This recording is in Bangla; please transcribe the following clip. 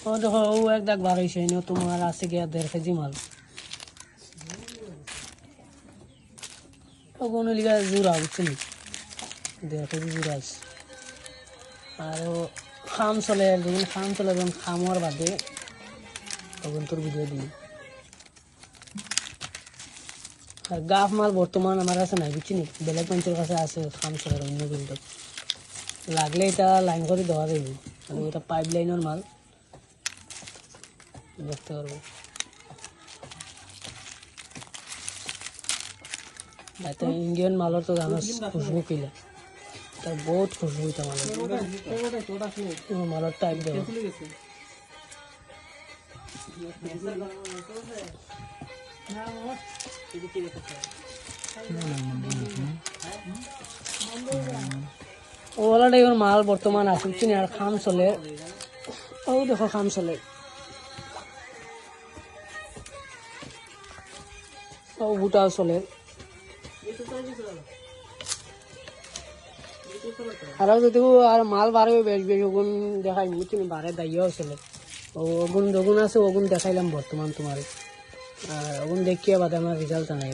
ও দেখো ও এক দাগ বার হয়েছে তোমার আছে গিয়া 1.5 কেজি মাল কোনো লিগা জোড়া বুঝছেন 1.5 কেজি জোড়া আছে আর খাম চলে যখন খাম চলে যখন খামর বাদে তখন তোর ভিডিও দিই আর গাফ মাল বর্তমান আমার কাছে নাই বুঝছি নি বেলেগ পঞ্চের কাছে আছে খাম চলে অন্য কিন্তু লাগলে এটা লাইন করে দেওয়া যাবে মানে এটা পাইপ লাইনের মাল দেখতে পারবো এটা ইন্ডিয়ান মালের তো জানো খুশবু কিলা তার বহুত খুশবু এটা মালের টাইপ দেবো ওলা টাইপের মাল বর্তমান আছে বুঝছি আর খাম চলে ও দেখো খাম চলে ও বুটাও চলে আর যদি আর মাল বাড়বে বেশ বেশ ওগুন দেখাই বুঝছি বাড়ে দাইয়াও চলে ওগুন যগুন আছে ওগুন দেখাইলাম বর্তমান তোমার আর ওগুন দেখিয়ে বাদে আমার রেজাল্ট নাই